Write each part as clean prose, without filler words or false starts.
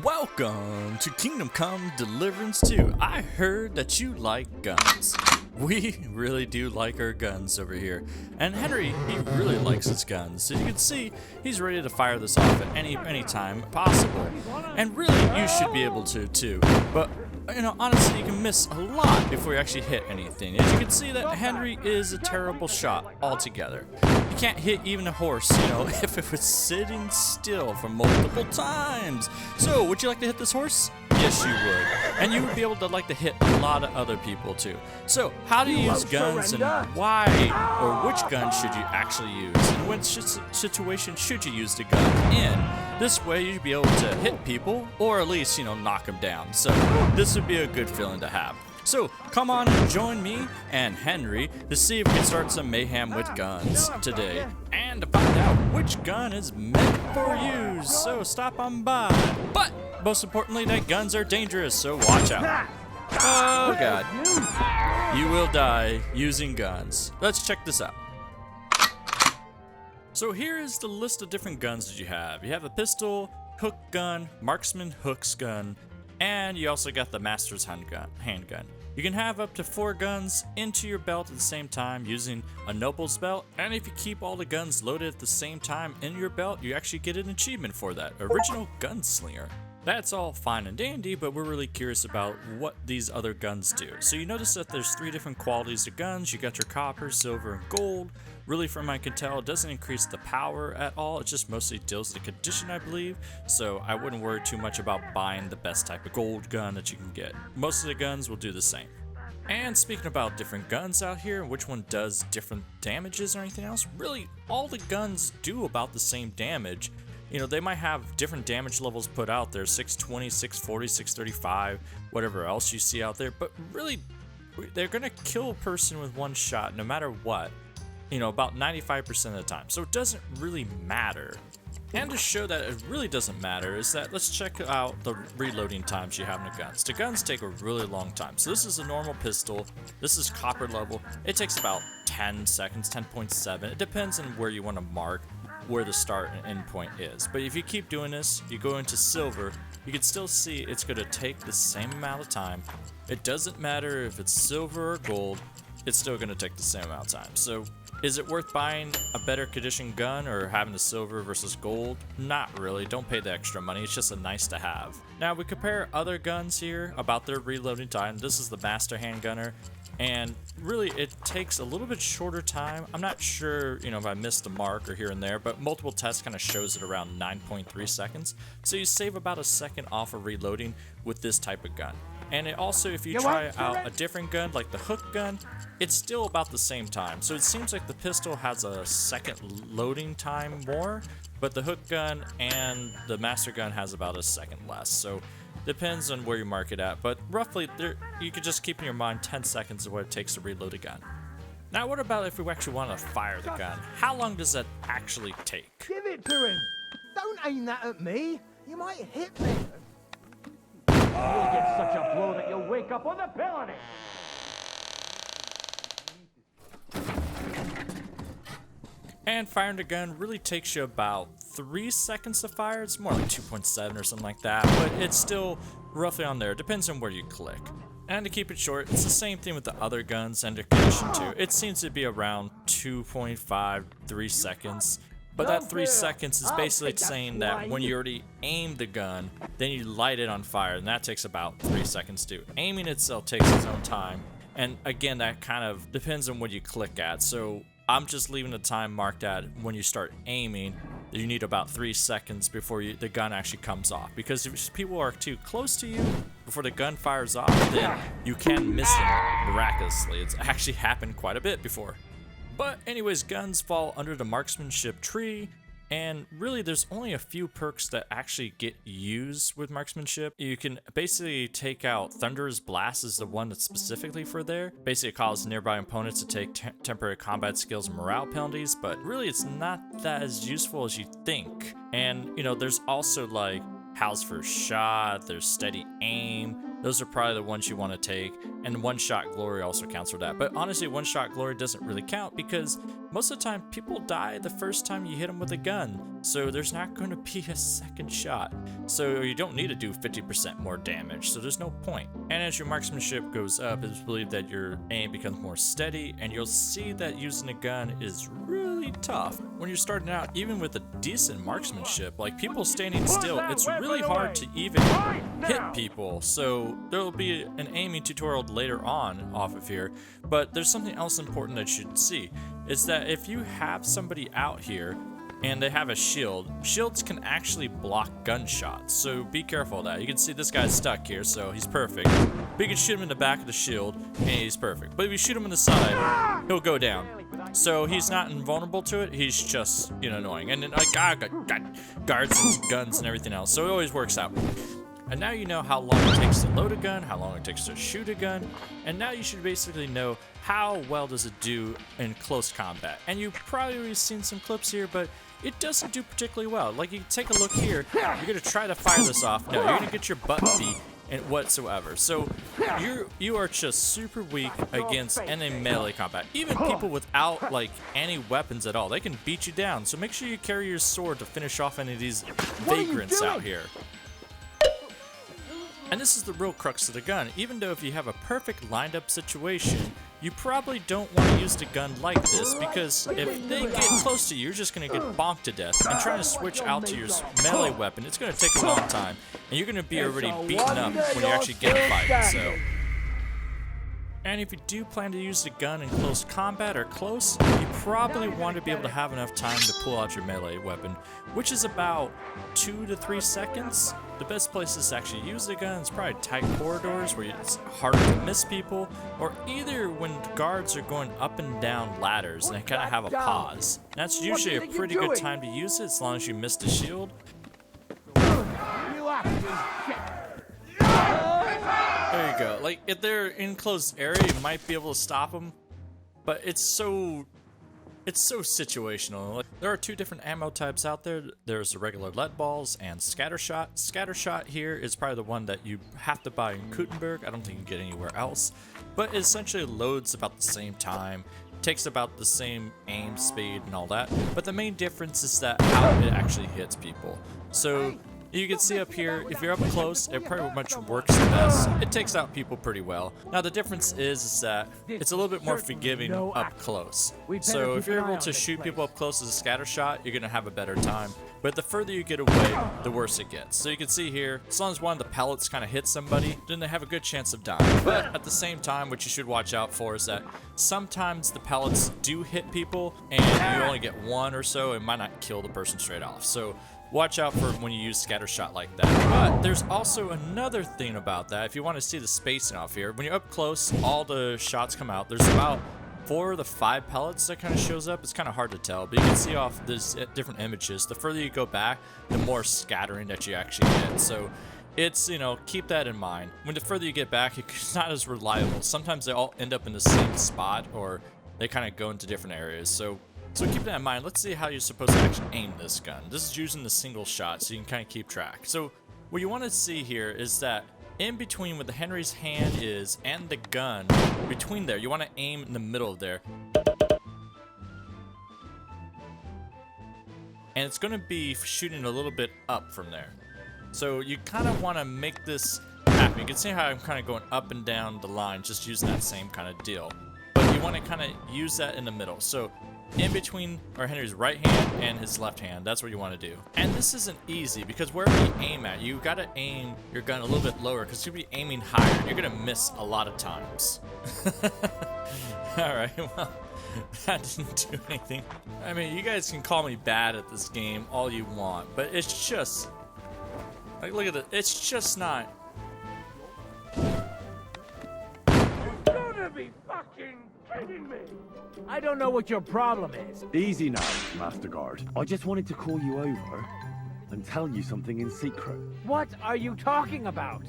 Welcome to Kingdom Come Deliverance 2. I heard that you like guns. We really do like our guns over here. And Henry, he really likes his guns. As you can see, he's ready to fire this off at any time possible. And really, you should be able to too. But, you know, honestly, you can miss a lot before you actually hit anything. As you can see that Henry is a terrible shot altogether. You can't hit even a horse, you know, if it was sitting still for multiple times. So, would you like to hit this horse? Yes, you would. And you would be able to like to hit a lot of other people too. So, how do you use guns and why or which gun should you actually use? And which situation should you use the gun in? This way you'd be able to hit people or at least, you know, knock them down. So, this would be a good feeling to have. So, come on and join me and Henry to see if we can start some mayhem with guns today. And to find out which gun is meant for use. So, stop on by. But, most importantly, that guns are dangerous, so watch out. Oh, God. You will die using guns. Let's check this out. So, here is the list of different guns that you have. You have a pistol, hook gun, marksman hooks gun, and you also got the master's handgun. You can have up to 4 guns into your belt at the same time using a noble's belt, and if you keep all the guns loaded at the same time in your belt, you actually get an achievement for that, original gunslinger. That's all fine and dandy, but we're really curious about what these other guns do. So you notice that there's 3 different qualities of guns. You got your copper, silver, and gold. Really, from what I can tell, it doesn't increase the power at all. It just mostly deals with the condition, I believe. So I wouldn't worry too much about buying the best type of gold gun that you can get. Most of the guns will do the same. And speaking about different guns out here and which one does different damages or anything else, really all the guns do about the same damage. You know, they might have different damage levels put out there, 620, 640, 635, whatever else you see out there, but really they're gonna kill a person with one shot no matter what, you know, about 95% of the time. So it doesn't really matter. And to show that it really doesn't matter is that let's check out the reloading times you have in the guns. The guns take a really long time. So this is a normal pistol. This is copper level. It takes about 10 seconds, 10.7. It depends on where you want to mark where the start and end point is. But if you keep doing this, you go into silver, you can still see it's going to take the same amount of time. It doesn't matter if it's silver or gold, it's still going to take the same amount of time. So is it worth buying a better condition gun or having the silver versus gold? Not really, don't pay the extra money, it's just a nice to have. Now we compare other guns here about their reloading time. This is the master handgunner. And really, it takes a little bit shorter time. I'm not sure, you know, if I missed a mark or here and there, but multiple tests kind of shows it around 9.3 seconds. So you save about a second off of reloading with this type of gun. And it also, if you try out a different gun, like the hook gun, it's still about the same time. So it seems like the pistol has a second loading time more, but the hook gun and the master gun has about a second less. So depends on where you mark it at, but roughly you could just keep in your mind 10 seconds of what it takes to reload a gun. Now what about if we actually want to fire the gun? How long does that actually take? Give it to him! Don't aim that at me! You might hit me! You'll get such a blow that you'll wake up on the pillow! And firing the gun really takes you about 3 seconds to fire. It's more like 2.7 or something like that, but it's still roughly on there. It depends on where you click. And to keep it short, it's the same thing with the other guns and their condition too. It seems to be around 2.5, 3 seconds. But that 3 seconds is basically saying that when you already aim the gun, then you light it on fire, and that takes about 3 seconds too. Aiming itself takes its own time. And again, that kind of depends on what you click at. So I'm just leaving the time marked at when you start aiming. You need about 3 seconds before the gun actually comes off. Because if people are too close to you before the gun fires off, then you can miss them miraculously. It's actually happened quite a bit before. But anyways, guns fall under the marksmanship tree. And really, there's only a few perks that actually get used with marksmanship. You can basically take out Thunderous Blast is the one that's specifically for there. Basically, it causes nearby opponents to take temporary combat skills and morale penalties, but really it's not that as useful as you think. And, you know, there's also like Howl's First Shot, there's Steady Aim. Those are probably the ones you want to take. And One Shot Glory also counts for that. But honestly, One Shot Glory doesn't really count because most of the time people die the first time you hit them with a gun, so there's not going to be a second shot. So you don't need to do 50% more damage, so there's no point. And as your marksmanship goes up, it's believed that your aim becomes more steady, and you'll see that using a gun is really tough. When you're starting out, even with a decent marksmanship, like people standing still, it's really hard to even hit people. So there'll be an aiming tutorial later on off of here, but there's something else important that you should see, is that if you have somebody out here and they have a shield, shields can actually block gunshots, so be careful of that. You can see this guy's stuck here, so he's perfect. But you can shoot him in the back of the shield, and he's perfect. But if you shoot him in the side, he'll go down. So he's not invulnerable to it, he's just, you know, annoying. And then, like, got guards and guns and everything else, so it always works out. And now you know how long it takes to load a gun, how long it takes to shoot a gun, and now you should basically know how well does it do in close combat. And you've probably already seen some clips here, but it doesn't do particularly well. Like, you take a look here, you're gonna try to fire this off. No, you're gonna get your butt beat and whatsoever. So you are just super weak against any melee combat. Even people without like any weapons at all, they can beat you down. So make sure you carry your sword to finish off any of these vagrants out here. And this is the real crux of the gun. Even though if you have a perfect lined up situation, you probably don't want to use the gun like this, because if they get close to you, you're just going to get bonked to death. And trying to switch out to your melee weapon, it's going to take a long time. And you're going to be already beaten up when you actually get a fight. So. And if you do plan to use the gun in close combat or close, you probably want to be able to have enough time to pull out your melee weapon, which is about 2 to 3 seconds. The best places to actually use the gun is probably tight corridors where it's harder to miss people, or either when guards are going up and down ladders and they kind of have a pause. And that's usually a pretty good time to use it as long as you miss the shield. There you go. Like, if they're in closed area, you might be able to stop them, but it's so situational. Like, there are 2 different ammo types out there. There's the regular lead balls and scattershot. Scattershot here is probably the one that you have to buy in Gutenberg. I don't think you can get anywhere else, but it essentially loads about the same time, takes about the same aim speed and all that, but the main difference is that how it actually hits people. So you can see up here, if you're up close, it pretty much works the best. It takes out people pretty well. Now the difference is that it's a little bit more forgiving up close. So if you're able to shoot people up close as a scatter shot, you're gonna have a better time. But the further you get away, the worse it gets. So you can see here, as long as one of the pellets kind of hits somebody, then they have a good chance of dying. But at the same time, what you should watch out for is that sometimes the pellets do hit people, and you only get 1 or so, it might not kill the person straight off. So watch out for when you use scatter shot like that. But there's also another thing about that. If you want to see the spacing off here, when you're up close, all the shots come out. There's about 4 to 5 pellets that kind of shows up. It's kind of hard to tell, but you can see off these different images. The further you go back, the more scattering that you actually get. So it's, you know, keep that in mind. When the further you get back, it's not as reliable. Sometimes they all end up in the same spot, or they kind of go into different areas. So keep that in mind. Let's see how you're supposed to actually aim this gun. This is using the single shot, so you can kind of keep track. So what you want to see here is that in between where the Henry's hand is and the gun, between there, you want to aim in the middle of there. And it's going to be shooting a little bit up from there. So you kind of want to make this happen. You can see how I'm kind of going up and down the line, just using that same kind of deal. But you want to kind of use that in the middle. So in between our Henry's right hand and his left hand, that's what you want to do. And this isn't easy, because wherever you aim at, you got to aim your gun a little bit lower, because you'll be aiming higher. You're going to miss a lot of times. Alright, well, that didn't do anything. I mean, you guys can call me bad at this game all you want, but it's just, like, look at it. It's just not. You're gonna be fucking kidding me! I don't know what your problem is. Easy now, Master Guard. I just wanted to call you over and tell you something in secret. What are you talking about?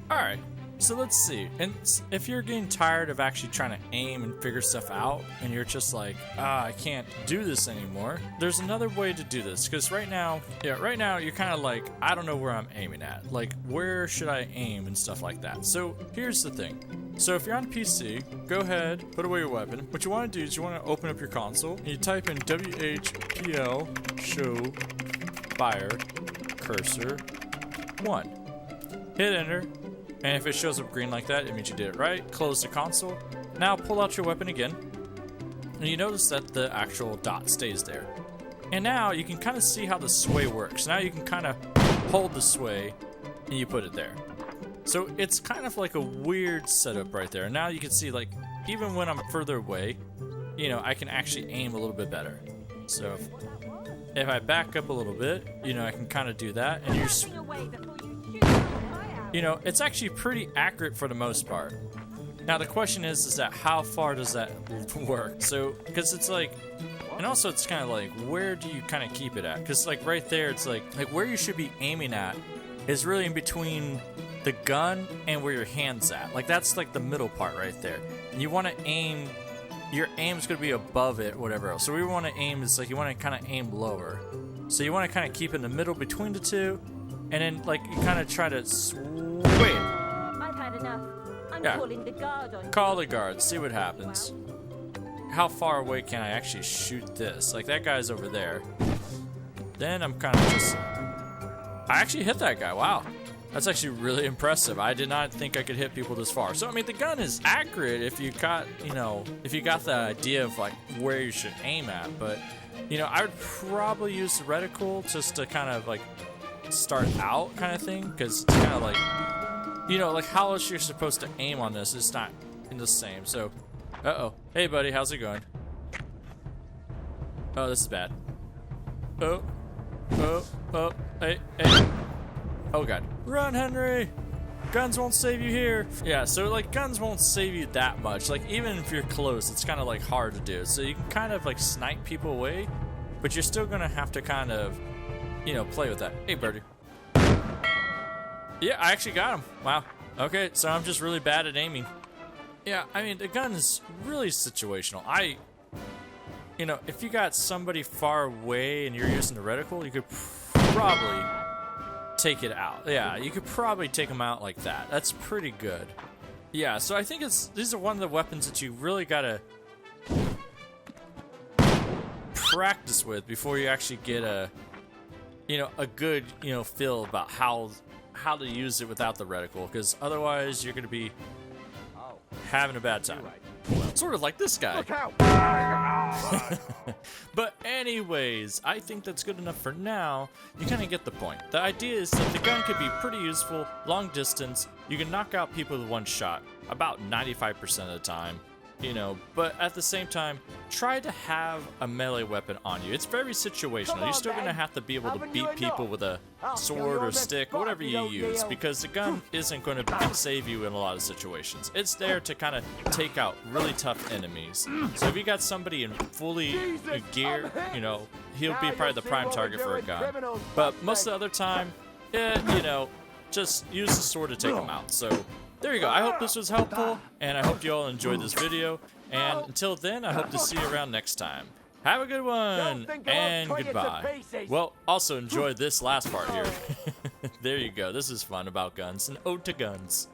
Alright, so let's see. And if you're getting tired of actually trying to aim and figure stuff out, and you're just like, I can't do this anymore, there's another way to do this. Because right now you're kind of like, I don't know where I'm aiming at. Like, where should I aim and stuff like that. So here's the thing. So if you're on PC, go ahead, put away your weapon. What you want to do is you want to open up your console and you type in WHPL show fire cursor 1. Hit enter, and if it shows up green like that, it means you did it right. Close the console. Now pull out your weapon again, and you notice that the actual dot stays there. And now you can kind of see how the sway works. Now you can kind of hold the sway and you put it there. So it's kind of like a weird setup right there. Now you can see, like, even when I'm further away, you know, I can actually aim a little bit better. So if I back up a little bit, you know, I can kind of do that. And you know, it's actually pretty accurate for the most part. Now the question is that how far does that work? So, because it's like, and also it's kind of like, where do you kind of keep it at? Because like right there, it's like where you should be aiming at is really in between the gun and where your hand's at. Like that's like the middle part right there. And you want to aim, your aim's going to be above it, whatever else. So we want to aim is like, you want to kind of aim lower. So you want to kind of keep in the middle between the two. And then like you kind of try to sway. I've had enough. I'm calling the guard on you. Call the guard, see what happens. How far away can I actually shoot this? Like that guy's over there. Then I'm kind of just, I actually hit that guy, wow. That's actually really impressive. I did not think I could hit people this far. So I mean the gun is accurate if you got, you know, if you got the idea of like where you should aim at. But you know, I would probably use the reticle just to kind of like start out kind of thing, because it's kind of like, you know, like how else you're supposed to aim on this is not in the same. So hey buddy, how's it going? Oh, this is bad. Hey. Oh god, run Henry, guns won't save you here. Yeah, so like guns won't save you that much. Like even if you're close, it's kind of like hard to do. So you can kind of like snipe people away, but you're still gonna have to kind of, you know, play with that. Hey, birdie. Yeah, I actually got him. Wow. Okay, so I'm just really bad at aiming. Yeah, I mean, the gun is really situational. You know, if you got somebody far away and you're using the reticle, you could probably take it out. Yeah, you could probably take them out like that. That's pretty good. Yeah, so I think these are one of the weapons that you really gotta practice with before you actually get a, you know, a good, you know, feel about how to use it without the reticle, because otherwise you're gonna be having a bad time. Sort of like this guy. But anyways, I think that's good enough for now. You kind of get the point. The idea is that the gun could be pretty useful, long distance. You can knock out people with one shot about 95% of the time. You know, but at the same time, try to have a melee weapon on you. It's very situational. You're still going to have to be able to beat people with a sword or stick, whatever you use, because the gun isn't going to save you in a lot of situations. It's there to kind of take out really tough enemies. So if you got somebody in fully gear, you know, he'll be probably the prime target for a gun. But most of the other time, you know, just use the sword to take them out. So there you go. I hope this was helpful, and I hope you all enjoyed this video. And until then, I hope to see you around next time. Have a good one, and goodbye. Well, also enjoy this last part here. There you go. This is fun about guns, an ode to guns.